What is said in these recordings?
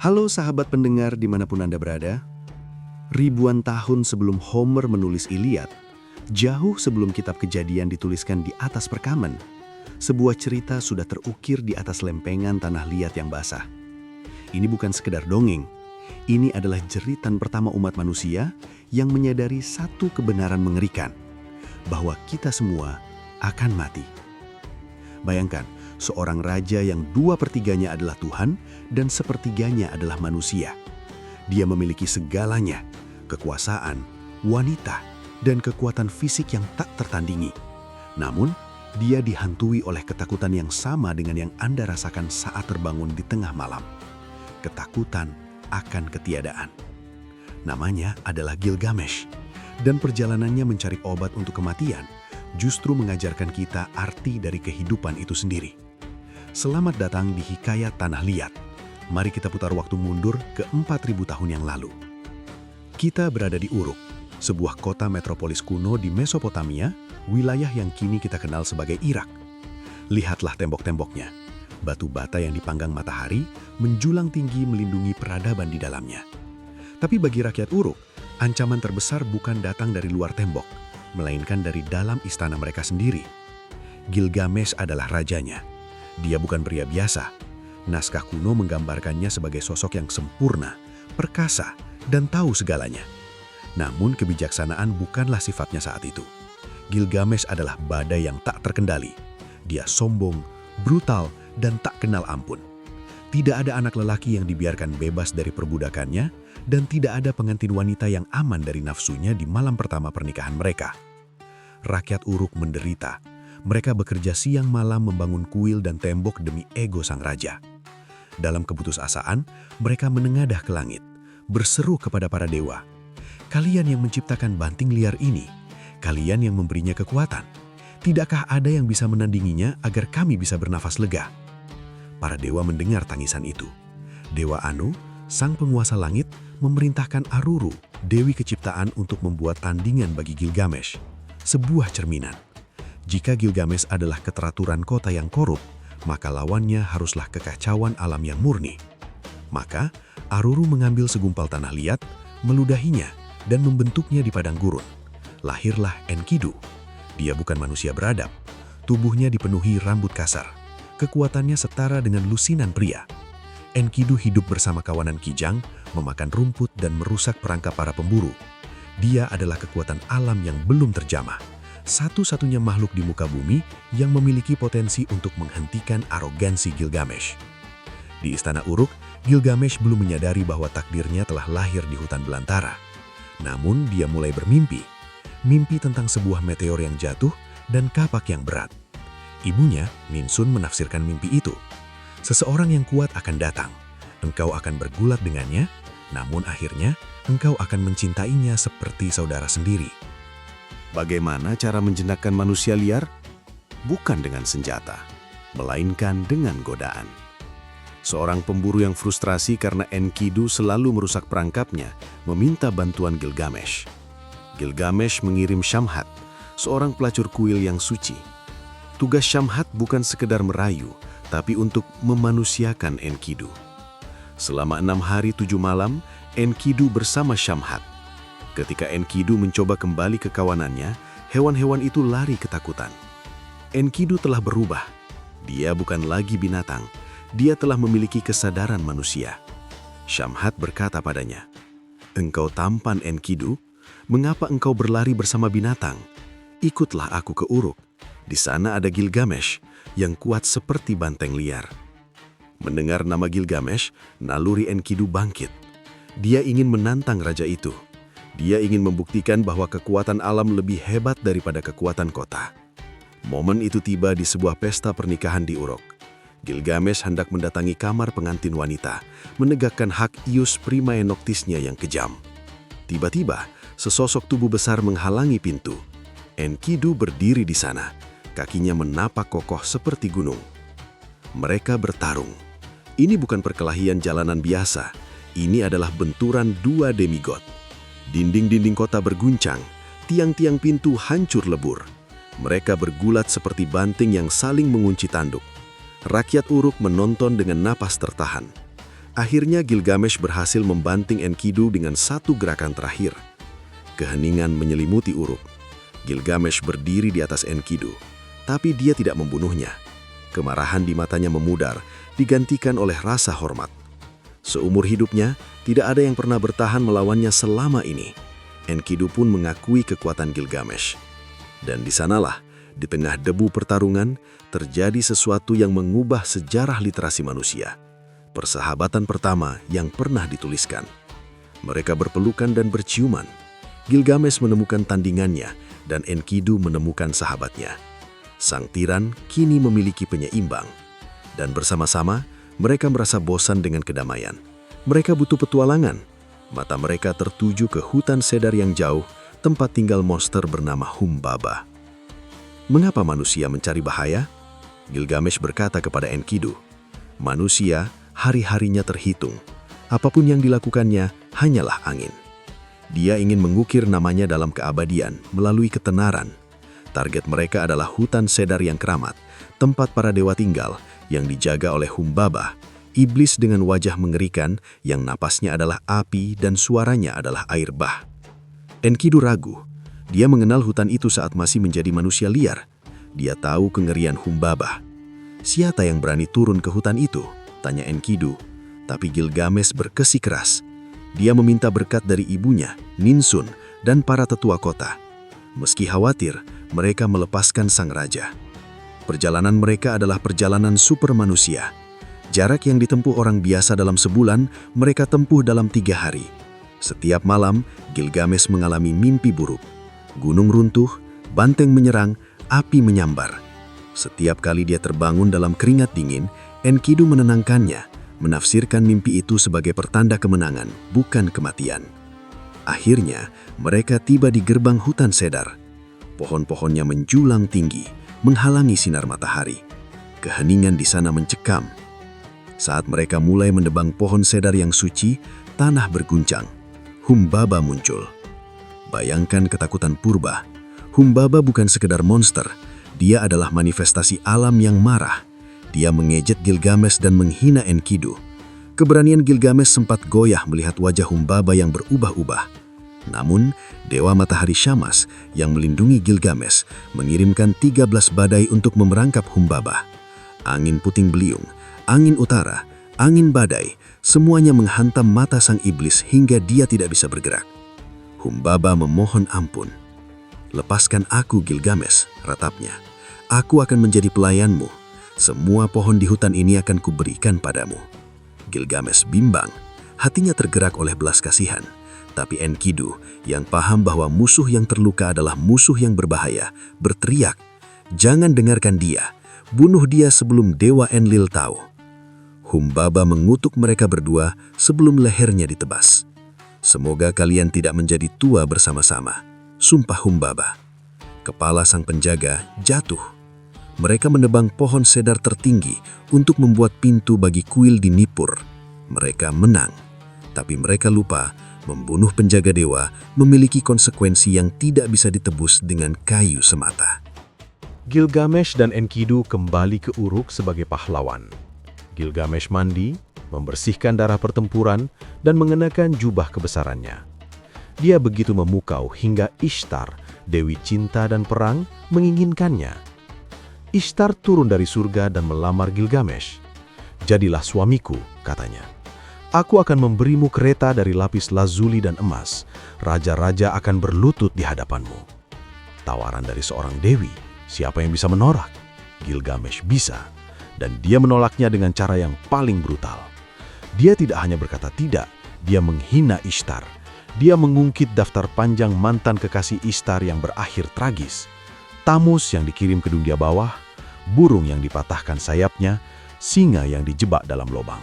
Halo sahabat pendengar dimanapun Anda berada. Ribuan tahun sebelum Homer menulis Iliad, jauh sebelum kitab Kejadian dituliskan di atas perkamen, sebuah cerita sudah terukir di atas lempengan tanah liat yang basah. Ini bukan sekedar dongeng, ini adalah jeritan pertama umat manusia yang menyadari satu kebenaran mengerikan, bahwa kita semua akan mati. Bayangkan, seorang raja yang 2/3-nya adalah Tuhan dan 1/3-nya adalah manusia. Dia memiliki segalanya, kekuasaan, wanita, dan kekuatan fisik yang tak tertandingi. Namun, dia dihantui oleh ketakutan yang sama dengan yang Anda rasakan saat terbangun di tengah malam. Ketakutan akan ketiadaan. Namanya adalah Gilgamesh, dan perjalanannya mencari obat untuk kematian justru mengajarkan kita arti dari kehidupan itu sendiri. Selamat datang di Hikayat Tanah Liat. Mari kita putar waktu mundur ke 4.000 tahun yang lalu. Kita berada di Uruk, sebuah kota metropolis kuno di Mesopotamia, wilayah yang kini kita kenal sebagai Irak. Lihatlah tembok-temboknya. Batu bata yang dipanggang matahari menjulang tinggi melindungi peradaban di dalamnya. Tapi bagi rakyat Uruk, ancaman terbesar bukan datang dari luar tembok, melainkan dari dalam istana mereka sendiri. Gilgamesh adalah rajanya. Dia bukan pria biasa. Naskah kuno menggambarkannya sebagai sosok yang sempurna, perkasa, dan tahu segalanya. Namun kebijaksanaan bukanlah sifatnya saat itu. Gilgamesh adalah badai yang tak terkendali. Dia sombong, brutal, dan tak kenal ampun. Tidak ada anak lelaki yang dibiarkan bebas dari perbudakannya, dan tidak ada pengantin wanita yang aman dari nafsunya di malam pertama pernikahan mereka. Rakyat Uruk menderita. Mereka bekerja siang malam membangun kuil dan tembok demi ego sang raja. Dalam keputusasaan, mereka menengadah ke langit, berseru kepada para dewa, "Kalian yang menciptakan banting liar ini, kalian yang memberinya kekuatan, tidakkah ada yang bisa menandinginya agar kami bisa bernafas lega?" Para dewa mendengar tangisan itu. Dewa Anu, sang penguasa langit, memerintahkan Aruru, dewi keciptaan, untuk membuat tandingan bagi Gilgamesh, sebuah cerminan. Jika Gilgamesh adalah keteraturan kota yang korup, maka lawannya haruslah kekacauan alam yang murni. Maka, Aruru mengambil segumpal tanah liat, meludahinya, dan membentuknya di padang gurun. Lahirlah Enkidu. Dia bukan manusia beradab. Tubuhnya dipenuhi rambut kasar. Kekuatannya setara dengan lusinan pria. Enkidu hidup bersama kawanan kijang, memakan rumput dan merusak perangkap para pemburu. Dia adalah kekuatan alam yang belum terjamah. Satu-satunya makhluk di muka bumi yang memiliki potensi untuk menghentikan arogansi Gilgamesh. Di istana Uruk, Gilgamesh belum menyadari bahwa takdirnya telah lahir di hutan belantara. Namun dia mulai bermimpi. Mimpi tentang sebuah meteor yang jatuh dan kapak yang berat. Ibunya, Ninsun, menafsirkan mimpi itu. Seseorang yang kuat akan datang. Engkau akan bergulat dengannya, namun akhirnya engkau akan mencintainya seperti saudara sendiri. Bagaimana cara menjinakkan manusia liar? Bukan dengan senjata, melainkan dengan godaan. Seorang pemburu yang frustrasi karena Enkidu selalu merusak perangkapnya, meminta bantuan Gilgamesh. Gilgamesh mengirim Shamhat, seorang pelacur kuil yang suci. Tugas Shamhat bukan sekedar merayu, tapi untuk memanusiakan Enkidu. Selama 6 hari 7 malam, Enkidu bersama Shamhat. Ketika Enkidu mencoba kembali ke kawanannya, hewan-hewan itu lari ketakutan. Enkidu telah berubah. Dia bukan lagi binatang. Dia telah memiliki kesadaran manusia. Shamhat berkata padanya, "Engkau tampan, Enkidu. Mengapa engkau berlari bersama binatang? Ikutlah aku ke Uruk. Di sana ada Gilgamesh yang kuat seperti banteng liar." Mendengar nama Gilgamesh, naluri Enkidu bangkit. Dia ingin menantang raja itu. Dia ingin membuktikan bahwa kekuatan alam lebih hebat daripada kekuatan kota. Momen itu tiba di sebuah pesta pernikahan di Uruk. Gilgamesh hendak mendatangi kamar pengantin wanita, menegakkan hak ius primae noctisnya yang kejam. Tiba-tiba, sesosok tubuh besar menghalangi pintu. Enkidu berdiri di sana, kakinya menapak kokoh seperti gunung. Mereka bertarung. Ini bukan perkelahian jalanan biasa. Ini adalah benturan dua demigod. Dinding-dinding kota berguncang, tiang-tiang pintu hancur lebur. Mereka bergulat seperti banting yang saling mengunci tanduk. Rakyat Uruk menonton dengan napas tertahan. Akhirnya Gilgamesh berhasil membanting Enkidu dengan satu gerakan terakhir. Keheningan menyelimuti Uruk. Gilgamesh berdiri di atas Enkidu, tapi dia tidak membunuhnya. Kemarahan di matanya memudar, digantikan oleh rasa hormat. Seumur hidupnya, tidak ada yang pernah bertahan melawannya selama ini. Enkidu pun mengakui kekuatan Gilgamesh. Dan di sanalah, di tengah debu pertarungan, terjadi sesuatu yang mengubah sejarah literasi manusia. Persahabatan pertama yang pernah dituliskan. Mereka berpelukan dan berciuman. Gilgamesh menemukan tandingannya, dan Enkidu menemukan sahabatnya. Sang tiran kini memiliki penyeimbang. Dan bersama-sama, mereka merasa bosan dengan kedamaian. Mereka butuh petualangan. Mata mereka tertuju ke hutan cedar yang jauh, tempat tinggal monster bernama Humbaba. Mengapa manusia mencari bahaya? Gilgamesh berkata kepada Enkidu, manusia hari-harinya terhitung. Apapun yang dilakukannya hanyalah angin. Dia ingin mengukir namanya dalam keabadian melalui ketenaran. Target mereka adalah hutan cedar yang keramat, tempat para dewa tinggal yang dijaga oleh Humbaba, iblis dengan wajah mengerikan yang napasnya adalah api dan suaranya adalah air bah. Enkidu ragu. Dia mengenal hutan itu saat masih menjadi manusia liar. Dia tahu kengerian Humbaba. Siapa yang berani turun ke hutan itu? Tanya Enkidu. Tapi Gilgamesh bersikeras. Dia meminta berkat dari ibunya, Ninsun, dan para tetua kota. Meski khawatir, mereka melepaskan sang raja. Perjalanan mereka adalah perjalanan super manusia. Jarak yang ditempuh orang biasa dalam sebulan, mereka tempuh dalam 3 hari. Setiap malam, Gilgamesh mengalami mimpi buruk. Gunung runtuh, banteng menyerang, api menyambar. Setiap kali dia terbangun dalam keringat dingin, Enkidu menenangkannya, menafsirkan mimpi itu sebagai pertanda kemenangan, bukan kematian. Akhirnya, mereka tiba di gerbang hutan cedar. Pohon-pohonnya menjulang tinggi, menghalangi sinar matahari. Keheningan di sana mencekam. Saat mereka mulai menebang pohon cedar yang suci, tanah berguncang. Humbaba muncul. Bayangkan ketakutan purba. Humbaba bukan sekedar monster. Dia adalah manifestasi alam yang marah. Dia mengejek Gilgamesh dan menghina Enkidu. Keberanian Gilgamesh sempat goyah melihat wajah Humbaba yang berubah-ubah. Namun, Dewa Matahari Shamash yang melindungi Gilgamesh mengirimkan 13 badai untuk memerangkap Humbaba. Angin puting beliung, angin utara, angin badai, semuanya menghantam mata sang iblis hingga dia tidak bisa bergerak. Humbaba memohon ampun. Lepaskan aku, Gilgamesh, ratapnya. Aku akan menjadi pelayanmu. Semua pohon di hutan ini akan kuberikan padamu. Gilgamesh bimbang, hatinya tergerak oleh belas kasihan. Tapi Enkidu, yang paham bahwa musuh yang terluka adalah musuh yang berbahaya, berteriak, "Jangan dengarkan dia, bunuh dia sebelum Dewa Enlil tahu." Humbaba mengutuk mereka berdua sebelum lehernya ditebas. "Semoga kalian tidak menjadi tua bersama-sama," sumpah Humbaba. Kepala sang penjaga jatuh. Mereka menebang pohon cedar tertinggi untuk membuat pintu bagi kuil di Nippur. Mereka menang, tapi mereka lupa membunuh penjaga dewa memiliki konsekuensi yang tidak bisa ditebus dengan kayu semata. Gilgamesh dan Enkidu kembali ke Uruk sebagai pahlawan. Gilgamesh mandi, membersihkan darah pertempuran, dan mengenakan jubah kebesarannya. Dia begitu memukau hingga Ishtar, Dewi Cinta dan Perang, menginginkannya. Ishtar turun dari surga dan melamar Gilgamesh. "Jadilah suamiku," katanya. "Aku akan memberimu kereta dari lapis lazuli dan emas. Raja-raja akan berlutut di hadapanmu." Tawaran dari seorang dewi, siapa yang bisa menolak? Gilgamesh bisa, dan dia menolaknya dengan cara yang paling brutal. Dia tidak hanya berkata tidak, dia menghina Ishtar. Dia mengungkit daftar panjang mantan kekasih Ishtar yang berakhir tragis. Tamus yang dikirim ke dunia bawah, burung yang dipatahkan sayapnya, singa yang dijebak dalam lubang.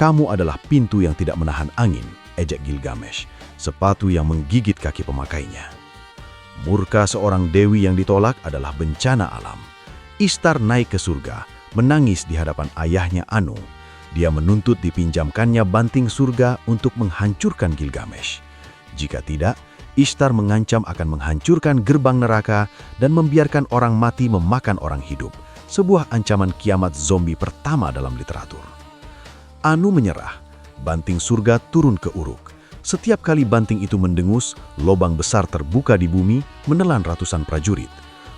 "Kamu adalah pintu yang tidak menahan angin," ejek Gilgamesh, sepatu yang menggigit kaki pemakainya. Murka seorang dewi yang ditolak adalah bencana alam. Ishtar naik ke surga, menangis di hadapan ayahnya Anu. Dia menuntut dipinjamkannya banting surga untuk menghancurkan Gilgamesh. Jika tidak, Ishtar mengancam akan menghancurkan gerbang neraka dan membiarkan orang mati memakan orang hidup, sebuah ancaman kiamat zombie pertama dalam literatur. Anu menyerah. banting surga turun ke Uruk. Setiap kali banting itu mendengus, lobang besar terbuka di bumi menelan ratusan prajurit.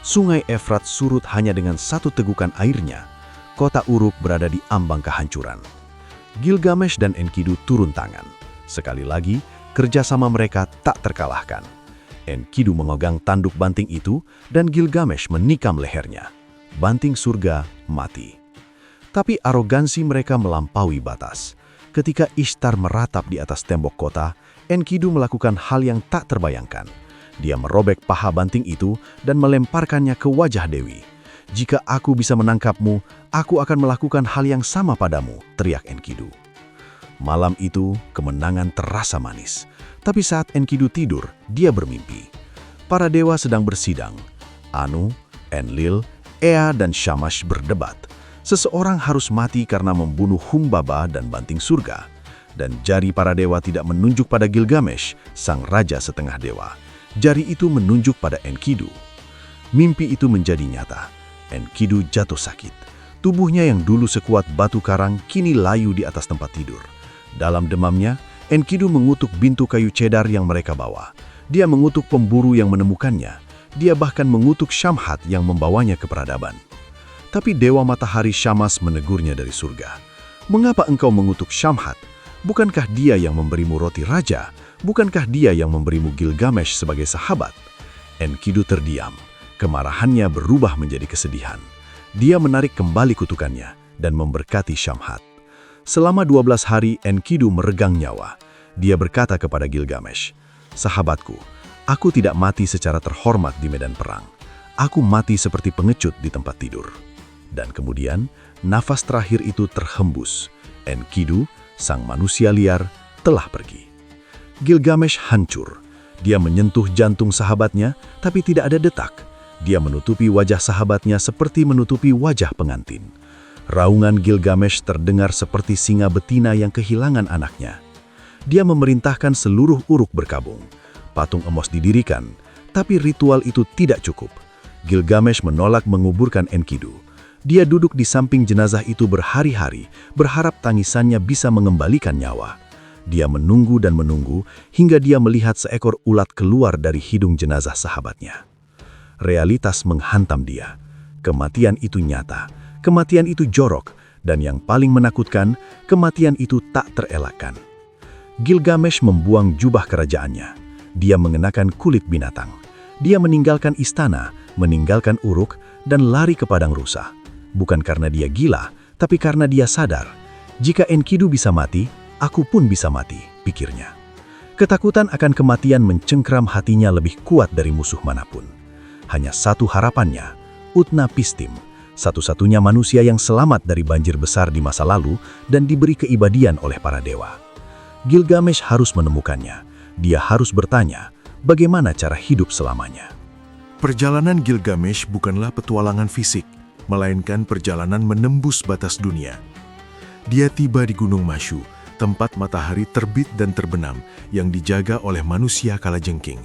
Sungai Efrat surut hanya dengan satu tegukan airnya. Kota Uruk berada di ambang kehancuran. Gilgamesh dan Enkidu turun tangan. Sekali lagi, kerjasama mereka tak terkalahkan. Enkidu memegang tanduk banting itu dan Gilgamesh menikam lehernya. Banting surga mati. Tapi arogansi mereka melampaui batas. Ketika Ishtar meratap di atas tembok kota, Enkidu melakukan hal yang tak terbayangkan. Dia merobek paha banting itu dan melemparkannya ke wajah Dewi. "Jika aku bisa menangkapmu, aku akan melakukan hal yang sama padamu," teriak Enkidu. Malam itu, kemenangan terasa manis. Tapi saat Enkidu tidur, dia bermimpi. Para dewa sedang bersidang. Anu, Enlil, Ea, dan Shamash berdebat. Seseorang harus mati karena membunuh Humbaba dan banting surga. Dan jari para dewa tidak menunjuk pada Gilgamesh, sang raja setengah dewa. Jari itu menunjuk pada Enkidu. Mimpi itu menjadi nyata. Enkidu jatuh sakit. Tubuhnya yang dulu sekuat batu karang kini layu di atas tempat tidur. Dalam demamnya, Enkidu mengutuk bintu kayu cedar yang mereka bawa. Dia mengutuk pemburu yang menemukannya. Dia bahkan mengutuk Shamhat yang membawanya ke peradaban. Tapi Dewa Matahari Shamash menegurnya dari surga. "Mengapa engkau mengutuk Shamhat? Bukankah dia yang memberimu roti raja? Bukankah dia yang memberimu Gilgamesh sebagai sahabat?" Enkidu terdiam. Kemarahannya berubah menjadi kesedihan. Dia menarik kembali kutukannya dan memberkati Shamhat. Selama 12 hari Enkidu meregang nyawa. Dia berkata kepada Gilgamesh, "Sahabatku, aku tidak mati secara terhormat di medan perang. Aku mati seperti pengecut di tempat tidur." Dan kemudian, nafas terakhir itu terhembus. Enkidu, sang manusia liar, telah pergi. Gilgamesh hancur. Dia menyentuh jantung sahabatnya, tapi tidak ada detak. Dia menutupi wajah sahabatnya seperti menutupi wajah pengantin. Raungan Gilgamesh terdengar seperti singa betina yang kehilangan anaknya. Dia memerintahkan seluruh Uruk berkabung. Patung emas didirikan, tapi ritual itu tidak cukup. Gilgamesh menolak menguburkan Enkidu. Dia duduk di samping jenazah itu berhari-hari, berharap tangisannya bisa mengembalikan nyawa. Dia menunggu dan menunggu hingga dia melihat seekor ulat keluar dari hidung jenazah sahabatnya. Realitas menghantam dia. Kematian itu nyata, kematian itu jorok, dan yang paling menakutkan, kematian itu tak terelakkan. Gilgamesh membuang jubah kerajaannya. Dia mengenakan kulit binatang. Dia meninggalkan istana, meninggalkan Uruk, dan lari ke padang rusa. Bukan karena dia gila, tapi karena dia sadar, jika Enkidu bisa mati, aku pun bisa mati, pikirnya. Ketakutan akan kematian mencengkram hatinya lebih kuat dari musuh manapun. Hanya satu harapannya, Utnapishtim, satu-satunya manusia yang selamat dari banjir besar di masa lalu dan diberi keibadian oleh para dewa. Gilgamesh harus menemukannya. Dia harus bertanya, bagaimana cara hidup selamanya. Perjalanan Gilgamesh bukanlah petualangan fisik, melainkan perjalanan menembus batas dunia. Dia tiba di Gunung Mashu, tempat matahari terbit dan terbenam yang dijaga oleh manusia kalajengking.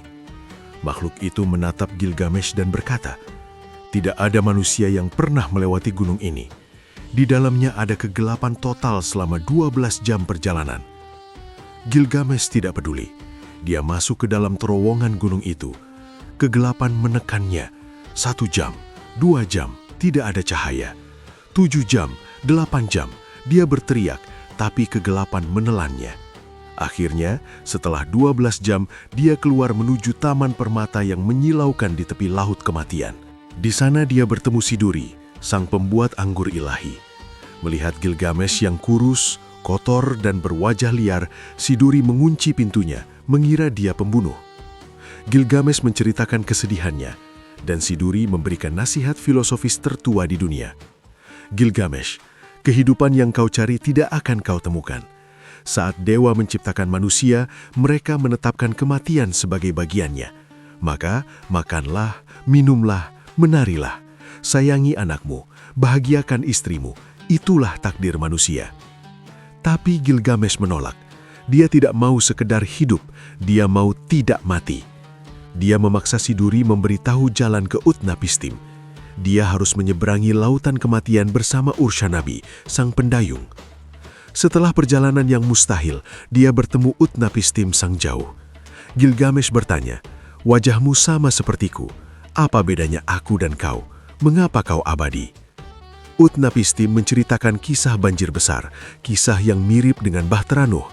Makhluk itu menatap Gilgamesh dan berkata, "Tidak ada manusia yang pernah melewati gunung ini. Di dalamnya ada kegelapan total selama 12 jam perjalanan." Gilgamesh tidak peduli. Dia masuk ke dalam terowongan gunung itu. Kegelapan menekannya. 1 jam, 2 jam, tidak ada cahaya. 7 jam, 8 jam, dia berteriak, tapi kegelapan menelannya. Akhirnya, setelah 12 jam, dia keluar menuju taman permata yang menyilaukan di tepi laut kematian. Di sana dia bertemu Siduri, sang pembuat anggur ilahi. Melihat Gilgamesh yang kurus, kotor, dan berwajah liar, Siduri mengunci pintunya, mengira dia pembunuh. Gilgamesh menceritakan kesedihannya, dan Siduri memberikan nasihat filosofis tertua di dunia. "Gilgamesh, kehidupan yang kau cari tidak akan kau temukan. Saat dewa menciptakan manusia, mereka menetapkan kematian sebagai bagiannya. Maka, makanlah, minumlah, menarilah. Sayangi anakmu, bahagiakan istrimu. Itulah takdir manusia." Tapi Gilgamesh menolak. Dia tidak mau sekedar hidup, dia mau tidak mati. Dia memaksa Siduri memberitahu jalan ke Utnapishtim. Dia harus menyeberangi lautan kematian bersama Urshanabi, sang pendayung. Setelah perjalanan yang mustahil, dia bertemu Utnapishtim sang jauh. Gilgamesh bertanya, "Wajahmu sama sepertiku. Apa bedanya aku dan kau? Mengapa kau abadi?" Utnapishtim menceritakan kisah banjir besar, kisah yang mirip dengan Bahtera Nuh.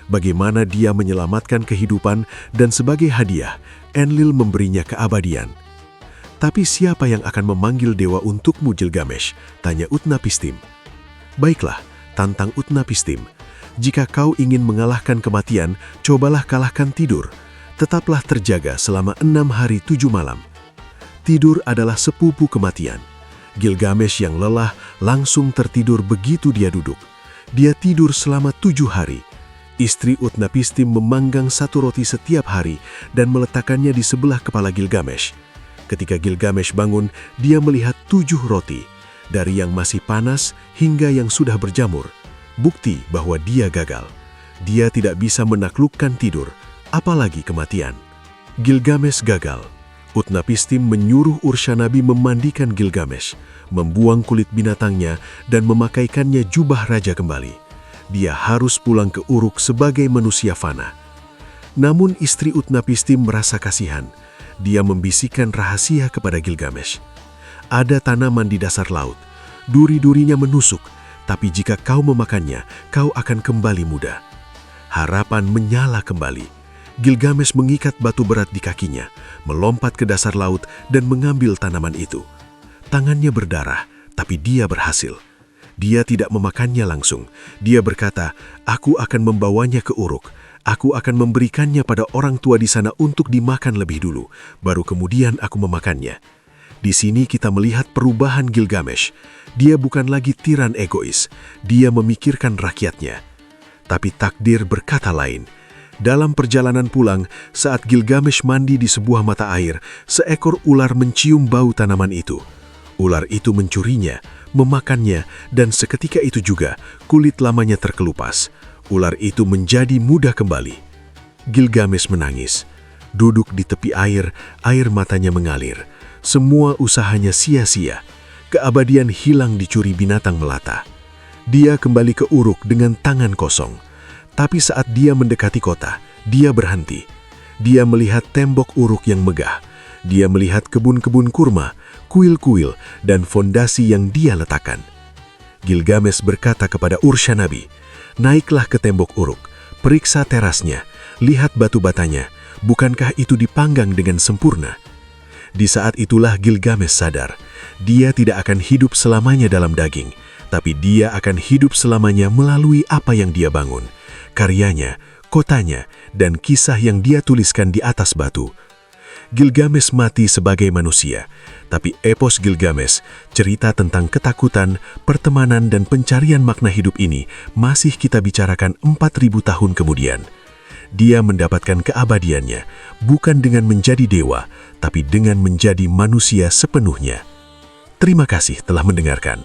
Bagaimana dia menyelamatkan kehidupan dan sebagai hadiah, Enlil memberinya keabadian. "Tapi siapa yang akan memanggil dewa untukmu, Gilgamesh?" tanya Utnapishtim. "Baiklah," tantang Utnapishtim. "Jika kau ingin mengalahkan kematian, cobalah kalahkan tidur. Tetaplah terjaga selama 6 hari 7 malam. Tidur adalah sepupu kematian." Gilgamesh yang lelah langsung tertidur begitu dia duduk. Dia tidur selama 7 hari. Istri Utnapishtim memanggang 1 roti setiap hari dan meletakkannya di sebelah kepala Gilgamesh. Ketika Gilgamesh bangun, dia melihat 7 roti, dari yang masih panas hingga yang sudah berjamur. Bukti bahwa dia gagal. Dia tidak bisa menaklukkan tidur, apalagi kematian. Gilgamesh gagal. Utnapishtim menyuruh Urshanabi memandikan Gilgamesh, membuang kulit binatangnya, dan memakaikannya jubah raja kembali. Dia harus pulang ke Uruk sebagai manusia fana. Namun istri Utnapishtim merasa kasihan. Dia membisikkan rahasia kepada Gilgamesh. "Ada tanaman di dasar laut. Duri-durinya menusuk, tapi jika kau memakannya, kau akan kembali muda." Harapan menyala kembali. Gilgamesh mengikat batu berat di kakinya, melompat ke dasar laut dan mengambil tanaman itu. Tangannya berdarah, tapi dia berhasil. Dia tidak memakannya langsung. Dia berkata, "Aku akan membawanya ke Uruk. Aku akan memberikannya pada orang tua di sana untuk dimakan lebih dulu, baru kemudian aku memakannya." Di sini kita melihat perubahan Gilgamesh. Dia bukan lagi tiran egois. Dia memikirkan rakyatnya. Tapi takdir berkata lain. Dalam perjalanan pulang, saat Gilgamesh mandi di sebuah mata air, seekor ular mencium bau tanaman itu. Ular itu mencurinya, memakannya, dan seketika itu juga kulit lamanya terkelupas. Ular itu menjadi muda kembali. Gilgamesh menangis. Duduk di tepi air, air matanya mengalir. Semua usahanya sia-sia. Keabadian hilang dicuri binatang melata. Dia kembali ke Uruk dengan tangan kosong. Tapi saat dia mendekati kota, dia berhenti. Dia melihat tembok Uruk yang megah. Dia melihat kebun-kebun kurma, kuil-kuil, dan fondasi yang dia letakkan. Gilgamesh berkata kepada Urshanabi, "Naiklah ke tembok Uruk, periksa terasnya, lihat batu batanya, bukankah itu dipanggang dengan sempurna?" Di saat itulah Gilgamesh sadar, dia tidak akan hidup selamanya dalam daging, tapi dia akan hidup selamanya melalui apa yang dia bangun, karyanya, kotanya, dan kisah yang dia tuliskan di atas batu. Gilgamesh mati sebagai manusia, tapi epos Gilgamesh, cerita tentang ketakutan, pertemanan, dan pencarian makna hidup ini masih kita bicarakan 4.000 tahun kemudian. Dia mendapatkan keabadiannya, bukan dengan menjadi dewa, tapi dengan menjadi manusia sepenuhnya. Terima kasih telah mendengarkan.